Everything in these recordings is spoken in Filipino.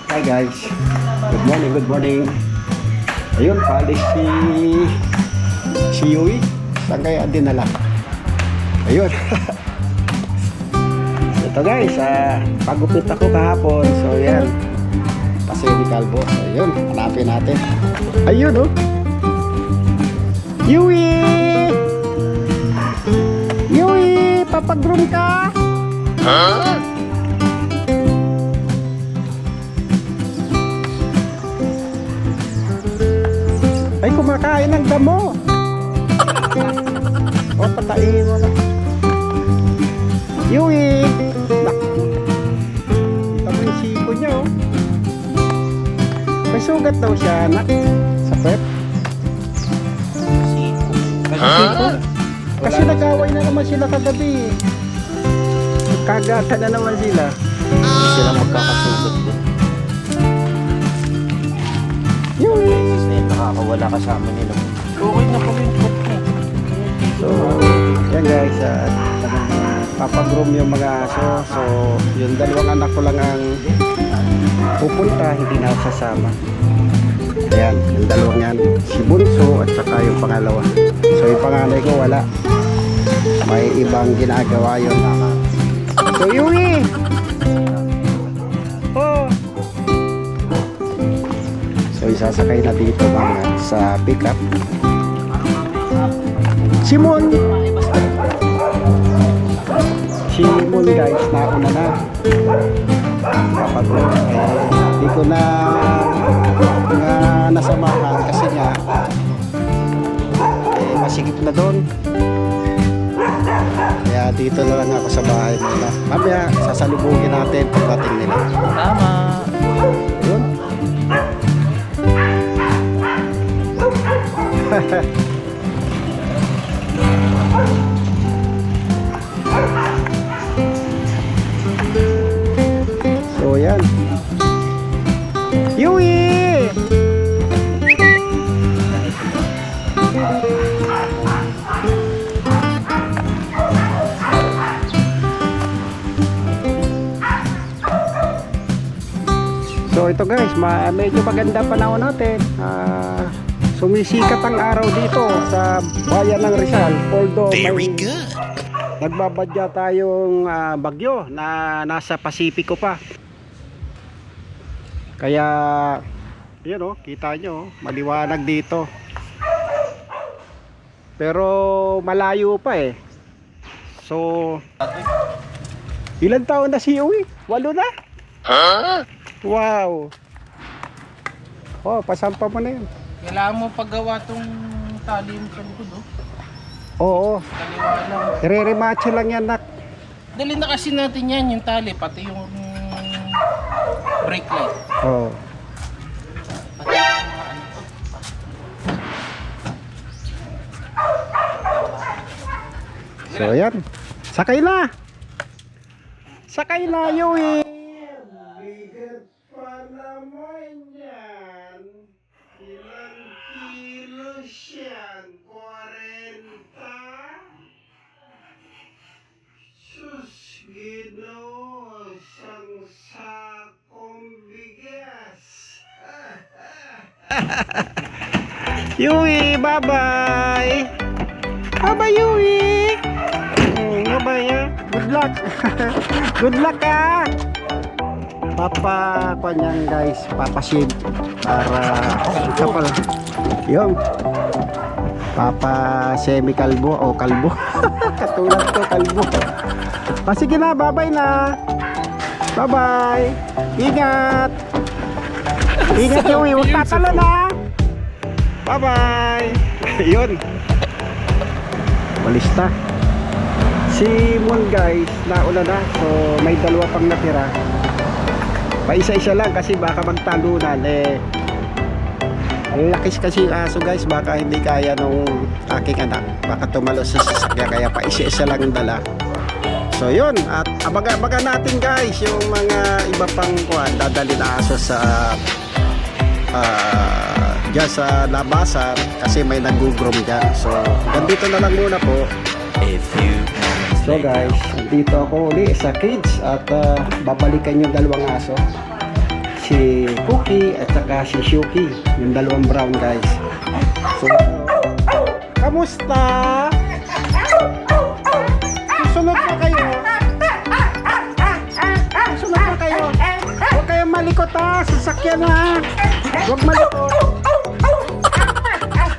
Hi guys, good morning, good morning. Ayun, paalis si Yui. Saan kaya dinala? Ayun. Ito guys, pagupit ako kahapon. So yan, pasemi kalbo. So yun, hanapin natin. Ayun oh, Yui! Yui, papag-groom ka? Huh? Ay, kumakain ng damo. O, patayin mo na. Yui! Kita mo yung siko niya, oh. May sugat daw siya, anak. Sa pep. Siko? Kasi nag-away na naman sila kagabi. Kagatan na naman sila. Sila magkakasugot din. Yui! Nakakawala kasama nila. Okay na po yung foot ko. So, yan guys, papagroom yung mga aso. So, yung dalawang anak ko lang ang pupunta, hindi na ako sasama. Ayan, yung dalawang yan, si Bunso at saka yung pangalawa. So, yung panganay ko wala. May ibang ginagawa yun. So, Yui! Oh! So, isasakay na dito mga sa pickup. Simon guys, nauna na kapag hindi ko na nasamahan kasi nga masigip na doon, kaya dito na lang ako sa bahay nila. Mamaya sasalubungin natin pagdating nila. Tama. Yun. So yan, Yui! So ito guys, medyo maganda panahon natin. Sumisikat ang araw dito sa bayan ng Rizal. Although may nagbabadya tayong bagyo na nasa Pasipiko pa. Kaya yan oh, kita nyo, maliwanag dito. Pero malayo pa eh. So ilan taon na si Yui? 8 na? Huh? Wow. Oh, pasampa mo na yun. Kailangan mo paggawa tong tali mo sa likod, oh. Oo. Kaliwa lang. Re-remacho lang yan, nak. Dali na kasi natin yan, yung tali, pati yung brake light. Oo. So, ayan. Sakay na! Sakay na, Yui! Bigat pa naman yan. Ilang kilos yan? 40? Sus, Ginoo, isang sakong bigas. Yui, bye-bye! Bye-bye, Yui! Bye-bye, good luck! Good luck, ah! Papa-kanyang guys, papashave para isa pala yung papa semi kalbo o kalbo. Katulad ko, kalbo. Sige na, bye-bye na. Bye-bye. Ingat. Ingat, Yui, huwag tatalo na. Bye-bye. Yun, balista. Si Mon guys, nauna na. So may dalawa pang natira. Pa isa-isa lang kasi baka magtalunan eh. Ang lakis kasi yung aso guys, baka hindi kaya nung aking anak, baka tumalo sa sasakyan, kaya pa isa-isa lang ang dala. So yun, at abaga natin guys yung mga iba pang dadali na aso sa dyan sa labasan kasi may nag-groom dyan. So ganito na lang muna po. So guys, dito ako uli sa cage at babalikan yung dalawang aso, si Cookie at saka si Shuki, yung dalawang brown guys. So, kamusta? Susunod na kayo. Susunod na kayo. Huwag kayong malikot ha, sasakyan ha. Huwag malikot.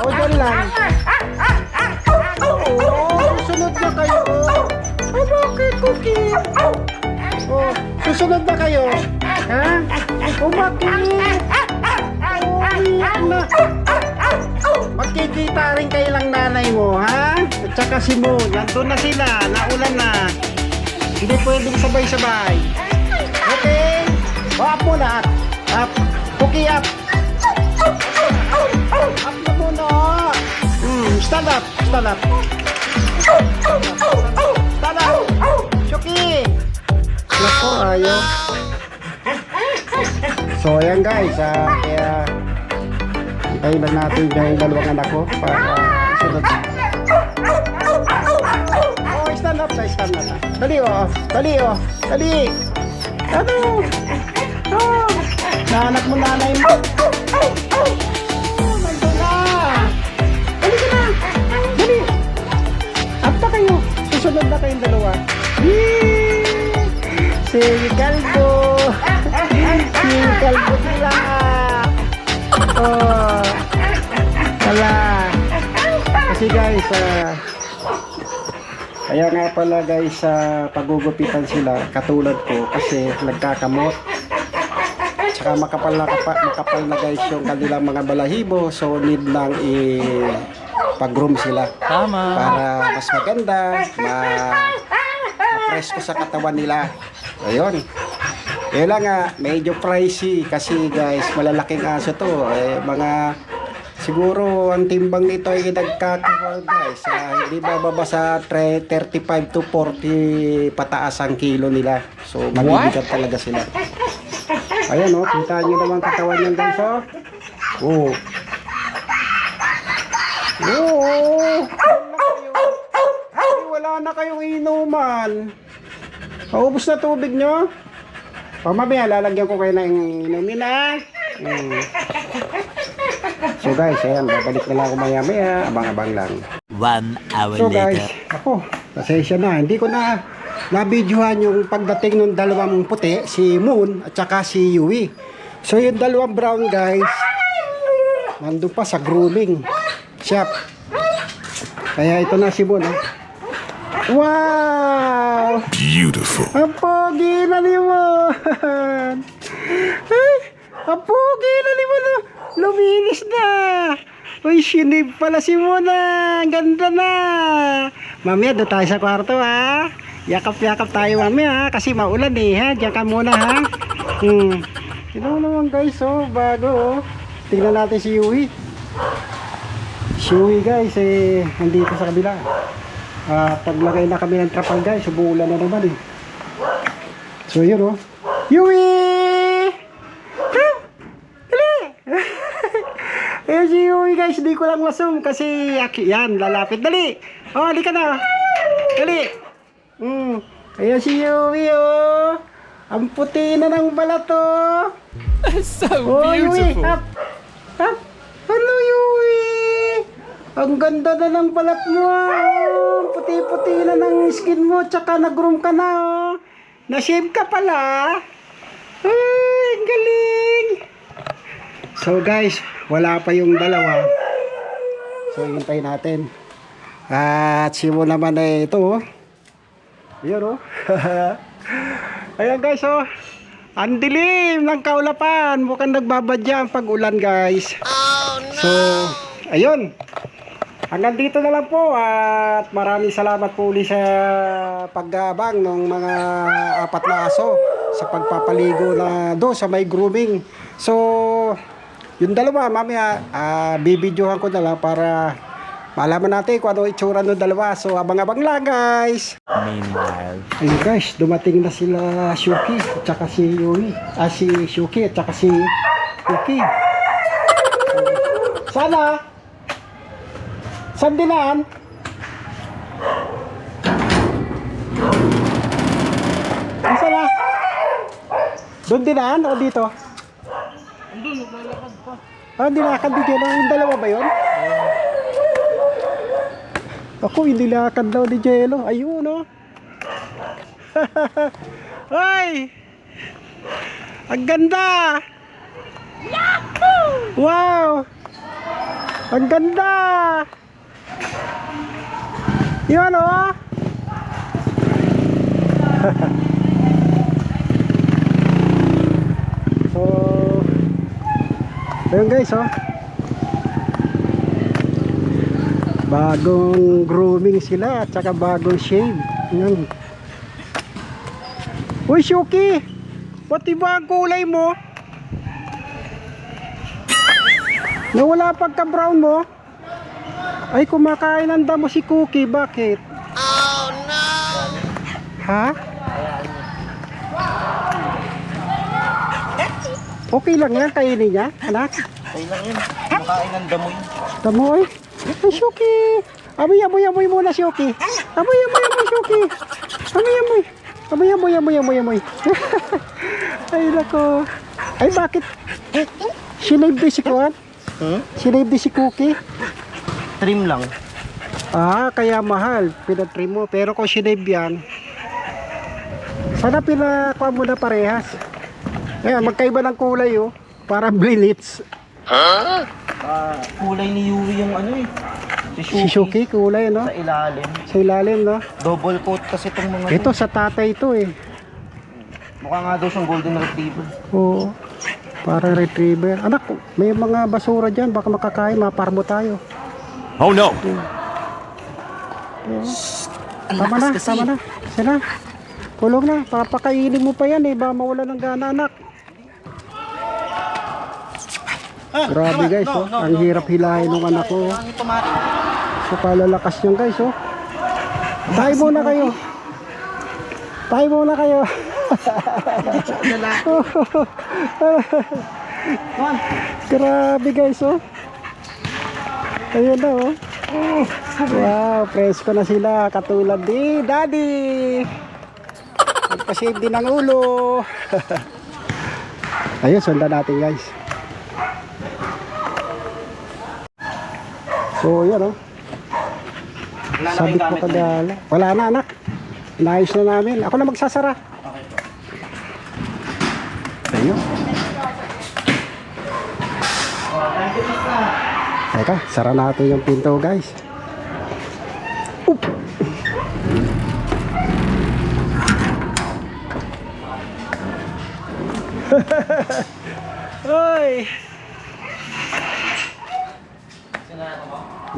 O, dyan lang. Susunod na kayo. O, bakit, Cookie? O, susunod na kayo. Ha? O, bakit? Na. Magkikita rin kayo lang nanay mo, ha? At saka si Moon, nandun na sila, naulan na. Hindi pwedeng sabay-sabay. Okay? O, up muna, up. Cookie, up. Up na muna. Stand up, stand up. Stand up. Shuki. Nako, ayaw. So, ayan guys, kaya hintayin lang natin yung dalawang anak ko para sunod. Oh, stand up na, stand up na. Dali oh, dali oh, dali. Ano? Oh, naanak mo nanay mo. Oh, nandun na. Dali ka na. Dali. Up na kayo. Susunod na kayong dalawa. Yee! Si Calvo. Si Calvo sila. Oh. Wala. Kasi guys, kaya nga pala guys, pagugupitan sila katulad ko kasi nagkakamot. Tsaka makapal na guys yung kanilang mga balahibo, so need lang pag-groom sila. Tama. Para mas maganda, ma-presko sa katawan nila. Ayun. Kaya lang nga, medyo pricey kasi guys, malalaking aso to. Mga siguro ang timbang nito ay nagkakaroon guys. Hindi bababa sa 35 to 40 pataas ang kilo nila. So mabibigat talaga sila. Ayan o, kita nyo naman katawan yan guys o. Oh. Oh. Wala na kayong inuman. Paubos na tubig nyo. Mamaya lalagyan ko kayo ng inumin ha. So guys, ayan, babalik na lang ako maya-maya. Abang-abang lang. 1 hour So guys, later. ako, pasensya na. Hindi ko na na-videohan yung pagdating ng dalawang puti, si Moon at saka si Yui. So yung dalawang brown guys, nandun pa sa grooming shop. Kaya ito na si Moon. Wow! Beautiful. Ang pogi na limon! Ay, ang pogi na limon! Luminis na! Uy, sinib pala si Mona! Ang ganda na! Mamaya, doon tayo sa kwarto ha! Yakap-yakap tayo mamaya ha! Kasi maulan eh ha! Diyan ka muna ha! Ito naman guys oh, bago oh! Tingnan natin si Yui! Si Yui guys nandito sa kabila. Paglagay na kami ng trapal guys, umuulan na naman eh. So yun oh. Yui! Dali! Ayan si Yui guys, di ko lang masum kasi yan, lalapit. Dali! Oh, halika na. Dali! Ayan si Yui oh. Ang puti na ng balat oh. So Oh, Yui, beautiful. up! Up! Hello Yui! Ang ganda na ng balat mo oh. Puti-puti na ng skin mo, tsaka nag-groom ka na oh. Na-shave ka pala. Ay, ang galing. So guys, wala pa yung dalawa. So hintayin natin. At si Mo naman ito oh. Ayan oh. Ayan guys oh. Ang dilim ng kaulapan. Mukhang nagbabadya ang pag-ulan guys. Oh, no. So, ayun. Hanggang dito na lang po at maraming salamat po ulit sa pag-abang ng mga 4 na aso sa pagpapaligo na do sa may grooming. So, yung dalawa mamaya bibidyohan ko na lang para malaman natin kung ano itsura ng dalawa. So, abang-abang lang guys. Meanwhile. Ayun guys, dumating na sila Shuki at saka si Yui. Si Shuki at saka si Cookie. Sana saan dinaan? Saan na? Doon dinaan o dito? Andun, naglalakad pa. Ah, nilakad di Jello. Yung dalawa ba yun? Ako, hindi nilakad daw ni Jello. Ayun, no? Ay! Ang ganda! Wow! Ang ganda! Yun, oh! So, ayun guys, oh. Bagong grooming sila at saka bagong shave. Yan. Uy, Shuki! Ba't iba ang kulay mo? Nawala pagka-brown mo? Ay, kumakain ng damo si Cookie. Bakit? Oh, no! Ha? Okay lang yan, kainin niya, anak. Okay lang yun. Makain ng damoy. Damoy? Ay, Shuki! Amoy muna, Shuki. Amoy, Shuki. Amoy. Amoy. Ay, nako. Ay, bakit? Sinave din si Kuan? Sinave din si Cookie? Trim lang. Ah, kaya mahal. Pinatrim mo. Pero kung sinave yan, sana pinakuha mo na parehas. Ayan, magkaiba ng kulay, oh. Parang blinits. Kulay ni Yui yung ano eh. Si Shuki, kulay, no? Sa ilalim. Sa ilalim, no? Double coat kasi itong mga Ito, sa tatay ito, eh. Mukha nga daw siyang golden retriever. Oo. Parang retriever. Anak, may mga basura dyan. Baka makakain, maparmo tayo. Oh no! Tama na. Sina. Kulong na. Papakainin mo pa yan, eh. Baka mawala ng gana, anak. Grabe, guys, oh. Ang hirap hilahin ng anak ko. So, kalalakas niyan, guys, oh. Tayo muna kayo. Grabe, guys, oh. Ayun na, oh. Wow, presko na sila. Katulad ni Daddy. Nagpa-shave din ang ulo. Ayun, sundan natin, guys. So, yan, oh. Sabit mo kadala. Wala na, anak. Inayos na namin. Ako na magsasara. Ayun. Teka, sara natin yung pinto, guys. Oop. Hoy.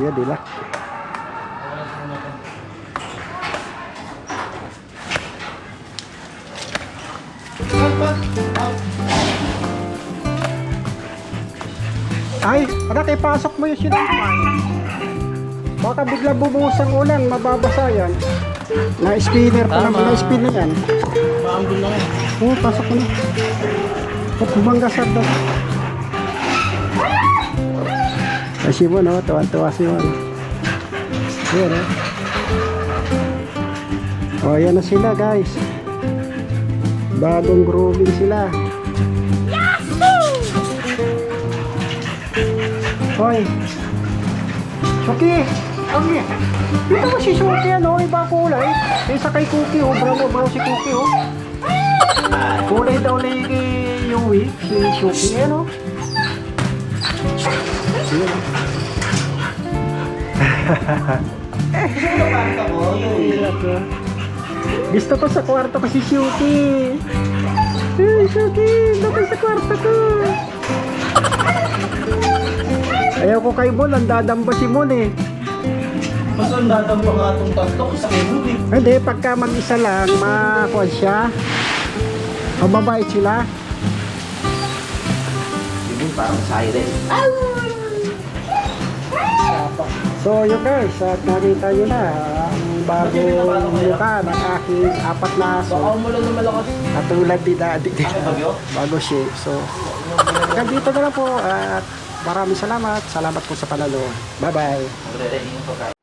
Iya, dila. Ay, anak, ipasok mo yung sinampay. Baka bigla bumuhos ang ulan, mababasa yan. Na-spinner pa naman, na-spin na yan. Maanggol lang yan. Oo, pasok mo na. At bumanggasad na. Ay, si Mon, oh, tuwan-tuwa si Mon. Ayan, oh. Oh, ayan na sila, guys. Bagong grooming sila. Hoy, Shuki! Okay. Dito ba si Shuki, ano? Iba kulay. Isa kay Cookie, oh. Brown si Cookie, oh. Kulay daw ni Yui, si Shuki, ano? Gusto ko sa kwarto ko si Shuki. Hey, Shuki! Doon sa kwarto ko. Ayaw ko kay Mon, ang dadamba si Mon, eh. Mas ang dadamba nga itong tatlo sa kemo eh. Hindi, pagka mag-isa lang, makuha siya. Mababait sila. Yung parang siren. So yun, guys, at nakita nyo na ang bagong mukha ng aking apat na aso. Baka umulan na malakas. Katulad ni Daddy. Bagyo? Bago shape. So, hanggang dito na lang po at maraming salamat. Salamat po sa pananood. Bye-bye. Magre-ready yung pagkain.